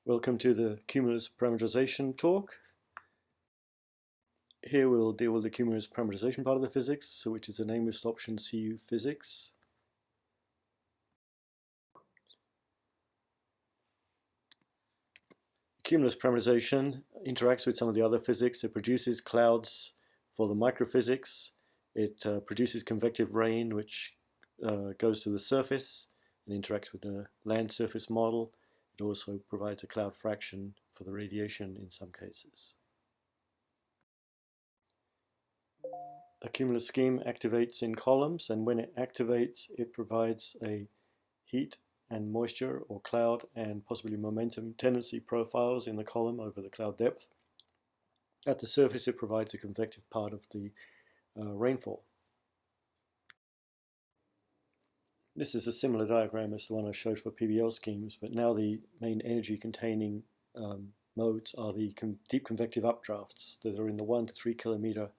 Welcome to the Cumulus Parameterization talk. Here we'll deal with the Cumulus Parameterization part of the physics, which is a name-list option CU physics. Cumulus parameterization interacts with some of the other physics. It produces clouds for the microphysics. It produces convective rain, which goes to the surface and interacts with the land surface model. It also provides a cloud fraction for the radiation in some cases. A cumulus scheme activates in columns, and when it activates, it provides a heat and moisture or cloud and possibly momentum tendency profiles in the column over the cloud depth. At the surface, it provides a convective part of the rainfall. This is a similar diagram as the one I showed for PBL schemes, but now the main energy containing modes are the deep convective updrafts that are in the 1 to 3 kilometer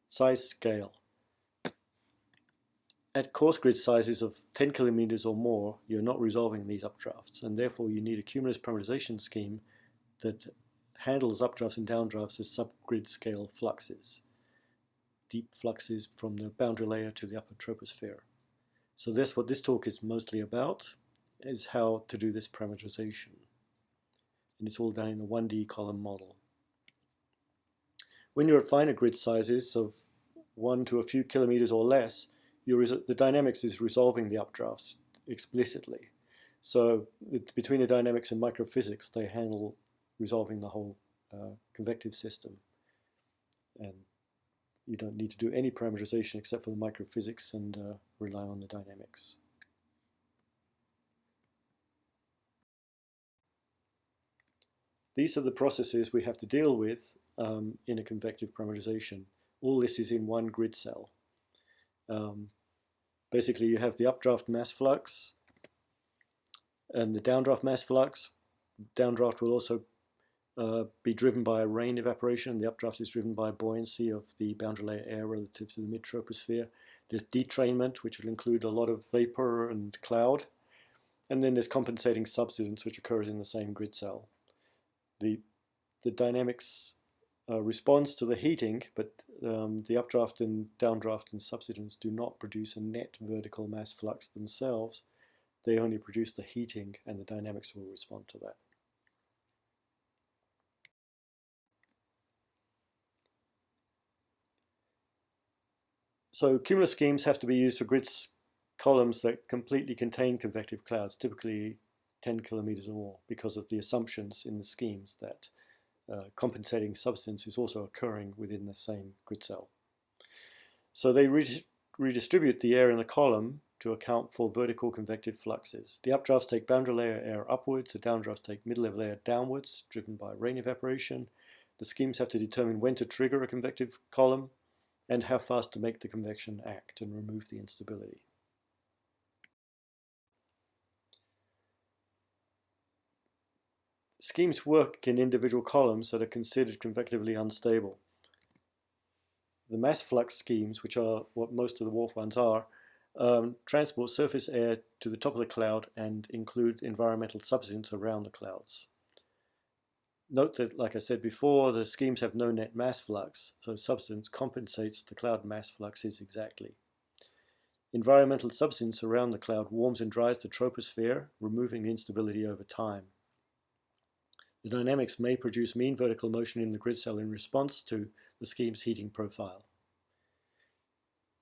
size scale. At coarse grid sizes of 10 kilometers or more, you're not resolving these updrafts, and therefore you need a cumulus parameterization scheme that handles updrafts and downdrafts as subgrid scale fluxes, deep fluxes from the boundary layer to the upper troposphere. So that's what this talk is mostly about, is how to do this parameterization. And it's all done in a 1D column model. When you're at finer grid sizes of 1 to a few kilometers or less, the dynamics is resolving the updrafts explicitly. So between the dynamics and microphysics, they handle resolving the whole convective system. And you don't need to do any parameterization except for the microphysics and rely on the dynamics. These are the processes we have to deal with in a convective parameterization. All this is in one grid cell. Basically, you have the updraft mass flux and the downdraft mass flux. Downdraft will also be driven by rain evaporation. The updraft is driven by buoyancy of the boundary layer air relative to the mid-troposphere. There's detrainment, which will include a lot of vapor and cloud. And then there's compensating subsidence, which occurs in the same grid cell. The dynamics responds to the heating, but the updraft and downdraft and subsidence do not produce a net vertical mass flux themselves. They only produce the heating, and the dynamics will respond to that. So cumulus schemes have to be used for grid columns that completely contain convective clouds, typically 10 kilometers or more, because of the assumptions in the schemes that compensating substance is also occurring within the same grid cell. So they redistribute the air in the column to account for vertical convective fluxes. The updrafts take boundary layer air upwards, the downdrafts take mid-level air downwards, driven by rain evaporation. The schemes have to determine when to trigger a convective column and how fast to make the convection act and remove the instability. Schemes work in individual columns that are considered convectively unstable. The mass flux schemes, which are what most of the WRF ones are, transport surface air to the top of the cloud and include environmental subsidence around the clouds. Note that, like I said before, the schemes have no net mass flux, so subsidence compensates the cloud mass fluxes exactly. Environmental subsidence around the cloud warms and dries the troposphere, removing the instability over time. The dynamics may produce mean vertical motion in the grid cell in response to the scheme's heating profile.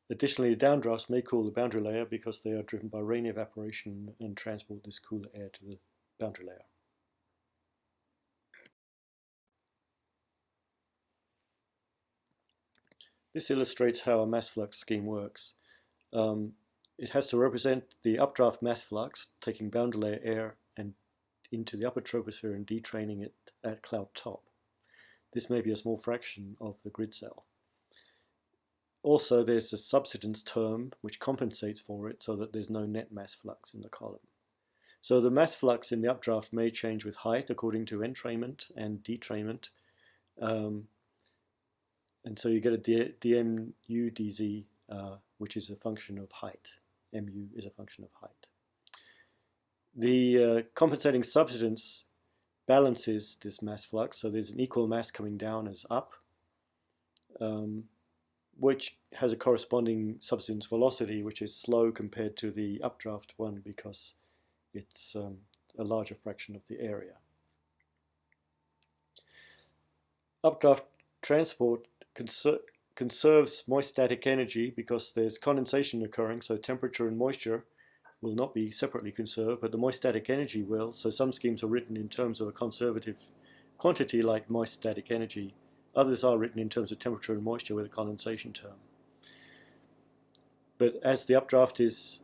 Additionally, the downdrafts may cool the boundary layer because they are driven by rain evaporation and transport this cooler air to the boundary layer. This illustrates how a mass flux scheme works. It has to represent the updraft mass flux, taking boundary layer air and into the upper troposphere and detraining it at cloud top. This may be a small fraction of the grid cell. Also, there's a subsidence term which compensates for it so that there's no net mass flux in the column. So the mass flux in the updraft may change with height according to entrainment and detrainment. And so you get a dmu dz, which is a function of height. Mu is a function of height. The compensating subsidence balances this mass flux, so there's an equal mass coming down as up, which has a corresponding substance velocity which is slow compared to the updraft one because it's a larger fraction of the area. Updraft transport conserves moist static energy because there's condensation occurring, so temperature and moisture will not be separately conserved, but the moist static energy will. So some schemes are written in terms of a conservative quantity like moist static energy. Others are written in terms of temperature and moisture with a condensation term. But as the updraft is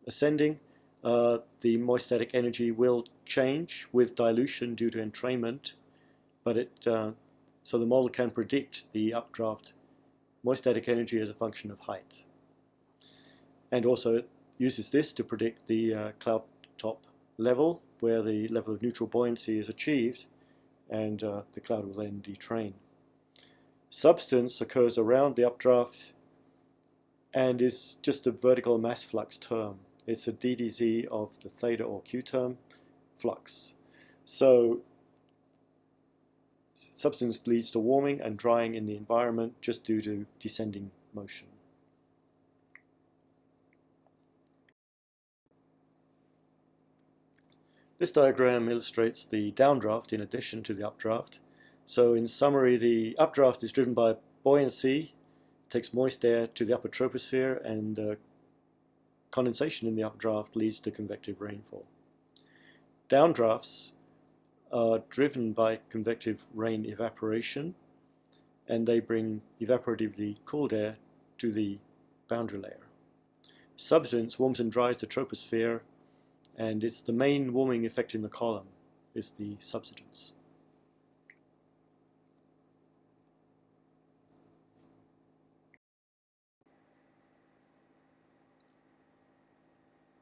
ascending, the moist static energy will change with dilution due to entrainment, but so the model can predict the updraft moist static energy as a function of height. And also it uses this to predict the cloud top level, where the level of neutral buoyancy is achieved, and the cloud will then detrain. Substance occurs around the updraft and is just a vertical mass flux term. It's a ddz of the theta or q term flux. So substance leads to warming and drying in the environment just due to descending motion. This diagram illustrates the downdraft in addition to the updraft. So in summary, the updraft is driven by buoyancy, takes moist air to the upper troposphere, and condensation in the updraft leads to convective rainfall. Downdrafts are driven by convective rain evaporation, and they bring evaporatively cooled air to the boundary layer. Substance warms and dries the troposphere, and it's the main warming effect in the column is the subsidence.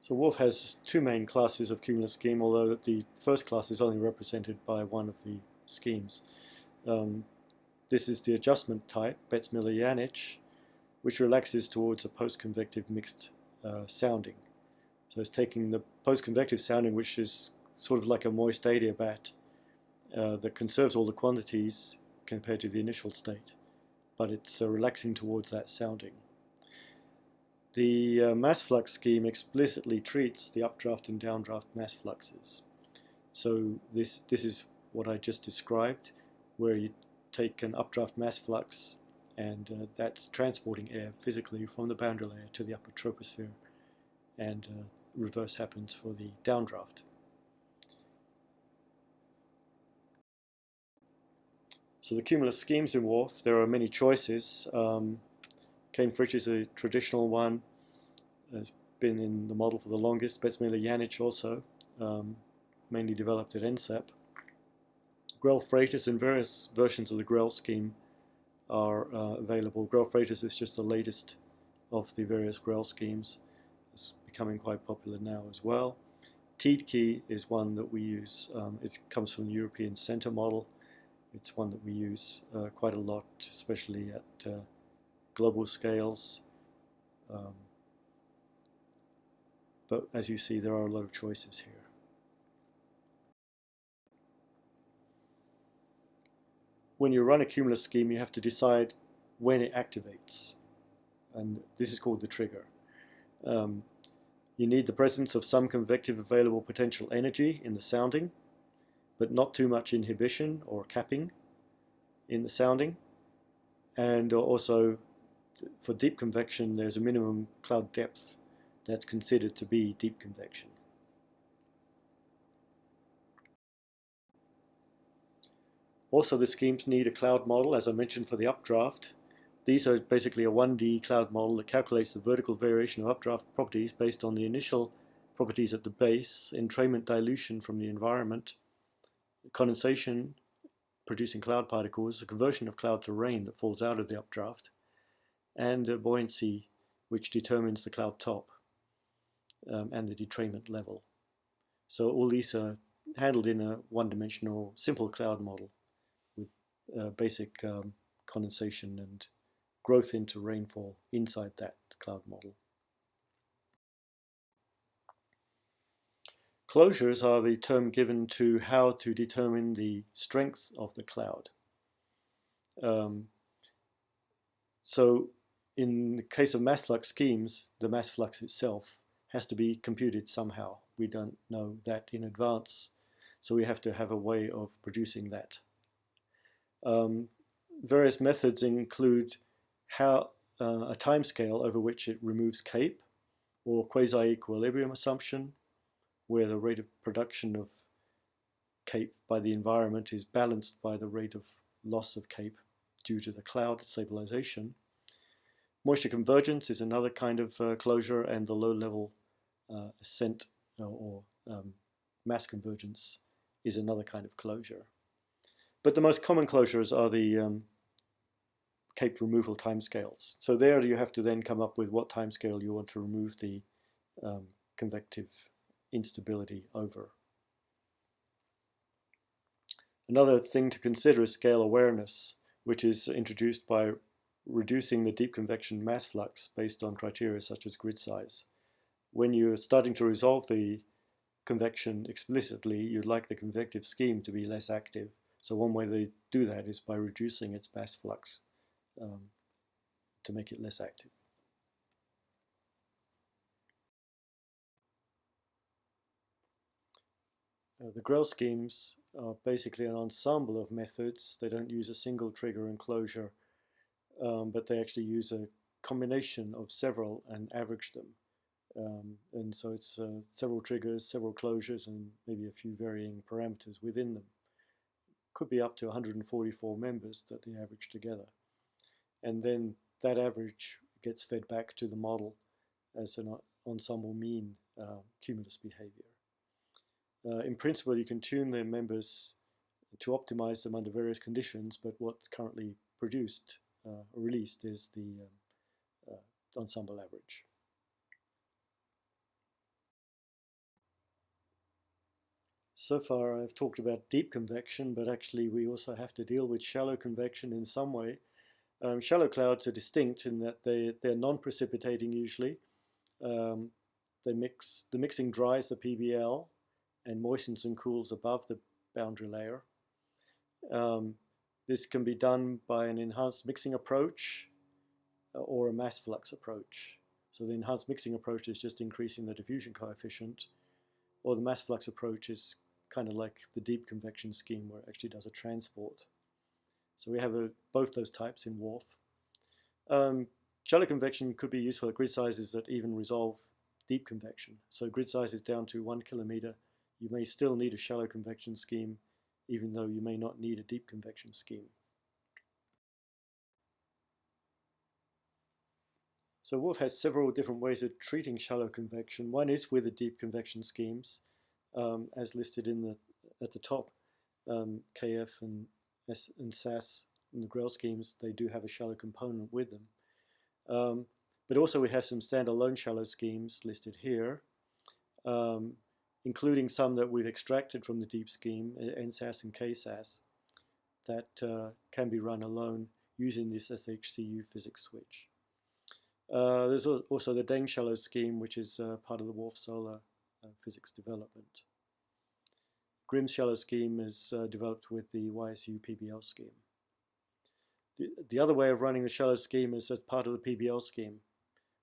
So WRF has two main classes of cumulus scheme, although the first class is only represented by one of the schemes. This is the adjustment type, Betz-Miller-Janich, which relaxes towards a post-convective mixed sounding. So it's taking the post-convective sounding, which is sort of like a moist adiabat that conserves all the quantities compared to the initial state, but it's relaxing towards that sounding. The mass flux scheme explicitly treats the updraft and downdraft mass fluxes. So this is what I just described, where you take an updraft mass flux and that's transporting air physically from the boundary layer to the upper troposphere, and reverse happens for the downdraft. So the cumulus schemes in WRF, there are many choices. Kain-Fritsch is a traditional one, has been in the model for the longest. Betz-Miller-Janich also, mainly developed at NCAP. Grell-Freitas and various versions of the Grell scheme are available. Grell-Freitas is just the latest of the various Grell schemes. It's becoming quite popular now as well. Tiedtke is one that we use. It comes from the European Centre model. It's one that we use quite a lot, especially at global scales. But as you see, there are a lot of choices here. When you run a cumulus scheme, you have to decide when it activates. And this is called the trigger. You need the presence of some convective available potential energy in the sounding, but not too much inhibition or capping in the sounding. And also, for deep convection, there's a minimum cloud depth that's considered to be deep convection. Also, the schemes need a cloud model, as I mentioned, for the updraft. These are basically a 1D cloud model that calculates the vertical variation of updraft properties based on the initial properties at the base, entrainment dilution from the environment, condensation producing cloud particles, a conversion of cloud to rain that falls out of the updraft, and buoyancy, which determines the cloud top and the detrainment level. So all these are handled in a one-dimensional simple cloud model with basic condensation and growth into rainfall inside that cloud model. Closures are the term given to how to determine the strength of the cloud. So in the case of mass flux schemes, the mass flux itself has to be computed somehow. We don't know that in advance, so we have to have a way of producing that. Various methods include how a timescale over which it removes CAPE, or quasi-equilibrium assumption, where the rate of production of CAPE by the environment is balanced by the rate of loss of CAPE due to the cloud stabilization. Moisture convergence is another kind of closure, and the low-level ascent or mass convergence is another kind of closure. But the most common closures are the CAPE removal timescales. So there you have to then come up with what timescale you want to remove the convective instability over. Another thing to consider is scale awareness, which is introduced by reducing the deep convection mass flux based on criteria such as grid size. When you're starting to resolve the convection explicitly, you'd like the convective scheme to be less active. So one way they do that is by reducing its mass flux to make it less active. The Grell schemes are basically an ensemble of methods. They don't use a single trigger and closure, but they actually use a combination of several and average them. And so it's several triggers, several closures, and maybe a few varying parameters within them. Could be up to 144 members that they average together. And then that average gets fed back to the model as an ensemble mean cumulus behavior. In principle, you can tune the members to optimize them under various conditions, but what's currently produced or released is the ensemble average. So far I've talked about deep convection, but actually we also have to deal with shallow convection in some way. Shallow clouds are distinct in that they're non-precipitating usually. The mixing dries the PBL and moistens and cools above the boundary layer. This can be done by an enhanced mixing approach or a mass flux approach. So the enhanced mixing approach is just increasing the diffusion coefficient, or the mass flux approach is kind of like the deep convection scheme where it actually does a transport. So we have both those types in WRF. Shallow convection could be useful at grid sizes that even resolve deep convection. So grid sizes down to 1 kilometer, you may still need a shallow convection scheme, even though you may not need a deep convection scheme. So WRF has several different ways of treating shallow convection. One is with the deep convection schemes, as listed at the top. KF and SAS and the Grell schemes, they do have a shallow component with them. But also we have some standalone shallow schemes listed here, including some that we've extracted from the deep scheme, NSAS and KSAS, that can be run alone using this SHCU physics switch. There's also the Deng shallow scheme, which is part of the WRF solar physics development. Grimm's shallow scheme is developed with the YSU PBL scheme. The other way of running the shallow scheme is as part of the PBL scheme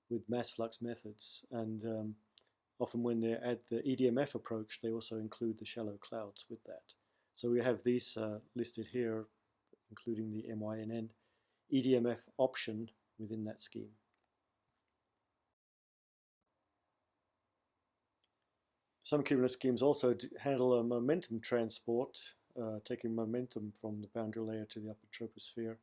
with mass flux methods, and often when they add the EDMF approach, they also include the shallow clouds with that. So we have these listed here, including the MYNN EDMF option within that scheme. Some cumulus schemes also handle a momentum transport, taking momentum from the boundary layer to the upper troposphere.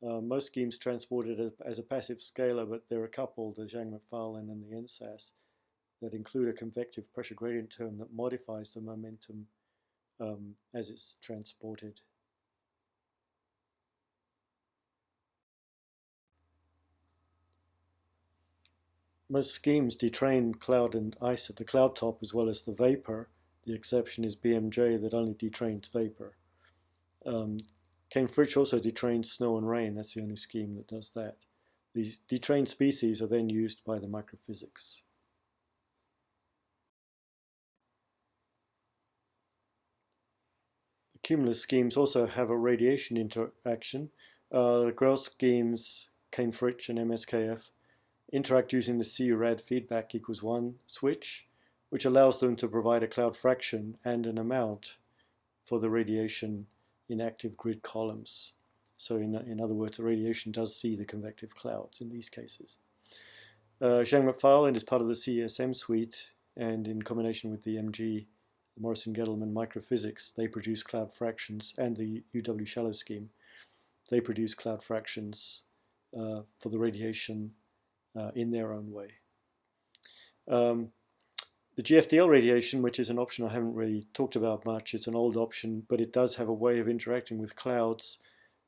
Most schemes transport it as a passive scalar, but there are a couple, the Zhang-McFarlane and the NSAS, that include a convective pressure gradient term that modifies the momentum as it's transported. Most schemes detrain cloud and ice at the cloud top as well as the vapor. The exception is BMJ that only detrains vapor. Kain-Fritsch also detrains snow and rain. That's the only scheme that does that. These detrained species are then used by the microphysics. Cumulus schemes also have a radiation interaction. The Grell schemes, Kain-Fritsch and MSKF, interact using the CRAD feedback equals 1 switch, which allows them to provide a cloud fraction and an amount for the radiation in active grid columns. So in other words, the radiation does see the convective clouds in these cases. Zhang-McFarlane is part of the CESM suite, and in combination with the MG, Morrison-Gettleman microphysics, they produce cloud fractions, and the UW shallow scheme, they produce cloud fractions for the radiation in their own way. The GFDL radiation, which is an option I haven't really talked about much, it's an old option, but it does have a way of interacting with clouds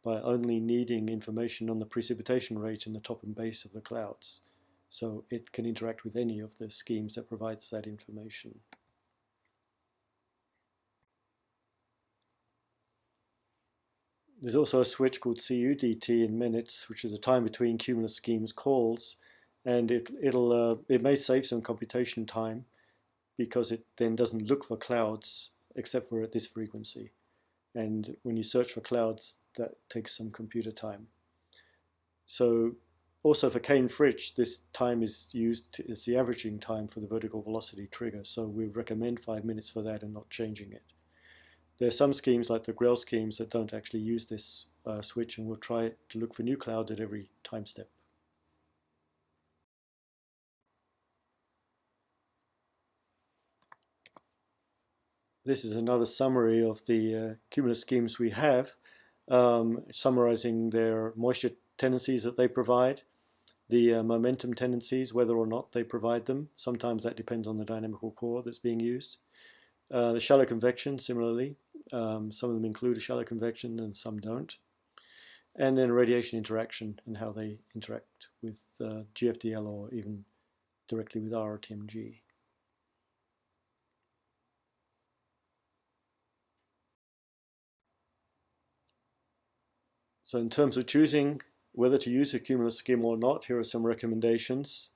by only needing information on the precipitation rate in the top and base of the clouds. So it can interact with any of the schemes that provides that information. There's also a switch called CUDT in minutes, which is a time between Cumulus schemes calls, and it may save some computation time because it then doesn't look for clouds except for at this frequency. And when you search for clouds, that takes some computer time. So also for Kain-Fritsch, this time is used as the averaging time for the vertical velocity trigger. So we recommend 5 minutes for that and not changing it. There are some schemes like the Grell schemes that don't actually use this switch, and we'll try to look for new clouds at every time step. This is another summary of the Cumulus schemes we have, summarizing their moisture tendencies that they provide, the momentum tendencies, whether or not they provide them. Sometimes that depends on the dynamical core that's being used. The shallow convection, similarly. Some of them include a shallow convection and some don't. And then radiation interaction and how they interact with GFDL or even directly with RTMG. So in terms of choosing whether to use a Cumulus scheme or not, here are some recommendations.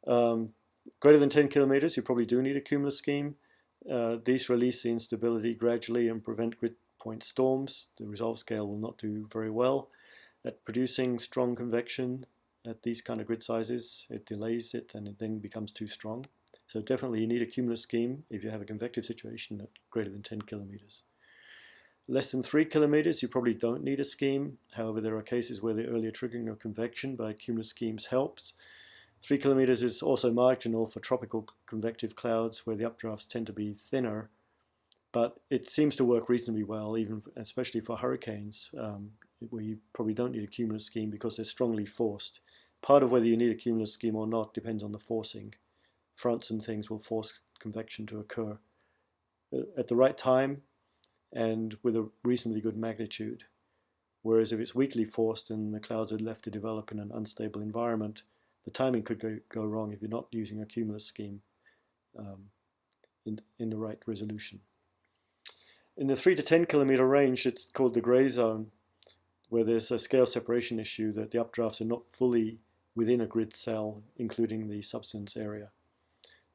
Greater than 10 kilometers, you probably do need a Cumulus scheme. These release the instability gradually and prevent grid point storms. The resolve scale will not do very well at producing strong convection at these kind of grid sizes. It delays it and it then becomes too strong. So definitely you need a Cumulus scheme if you have a convective situation at greater than 10 kilometers. Less than 3 kilometers, you probably don't need a scheme. However, there are cases where the earlier triggering of convection by Cumulus schemes helps. 3 kilometers is also marginal for tropical convective clouds where the updrafts tend to be thinner, but it seems to work reasonably well, even especially for hurricanes, where you probably don't need a Cumulus scheme because they're strongly forced. Part of whether you need a Cumulus scheme or not depends on the forcing. Fronts and things will force convection to occur at the right time and with a reasonably good magnitude. Whereas if it's weakly forced and the clouds are left to develop in an unstable environment, the timing could go wrong if you're not using a Cumulus scheme in the right resolution. In the 3 to 10 kilometer range, it's called the gray zone, where there's a scale separation issue that the updrafts are not fully within a grid cell, including the substance area.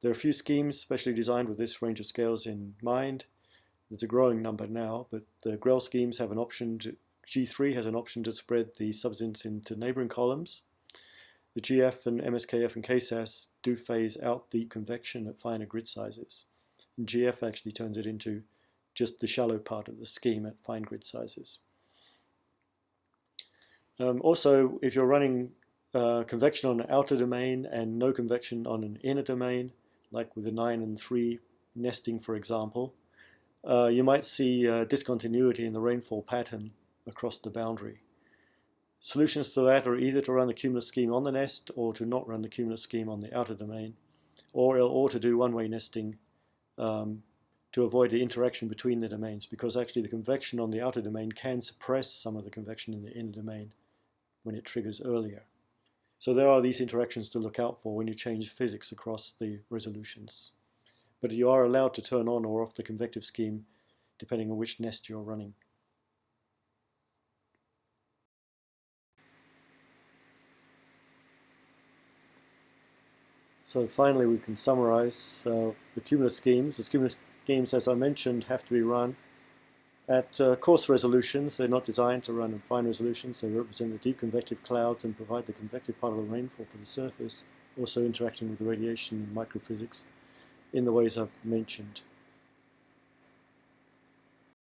There are a few schemes specially designed with this range of scales in mind. There's a growing number now, but the Grell schemes have an option to, G3 has an option to spread the substance into neighboring columns. The GF and MSKF and KSAS do phase out deep convection at finer grid sizes. And GF actually turns it into just the shallow part of the scheme at fine grid sizes. Also, if you're running convection on an outer domain and no convection on an inner domain, like with the 9 and 3 nesting, for example, you might see discontinuity in the rainfall pattern across the boundary. Solutions to that are either to run the Cumulus scheme on the nest or to not run the Cumulus scheme on the outer domain, or to do one-way nesting to avoid the interaction between the domains, because actually the convection on the outer domain can suppress some of the convection in the inner domain when it triggers earlier. So there are these interactions to look out for when you change physics across the resolutions. But you are allowed to turn on or off the convective scheme depending on which nest you're running. So finally we can summarize the Cumulus schemes. The Cumulus schemes, as I mentioned, have to be run At coarse resolutions, they're not designed to run at fine resolutions. They represent the deep convective clouds and provide the convective part of the rainfall for the surface, also interacting with the radiation and microphysics in the ways I've mentioned.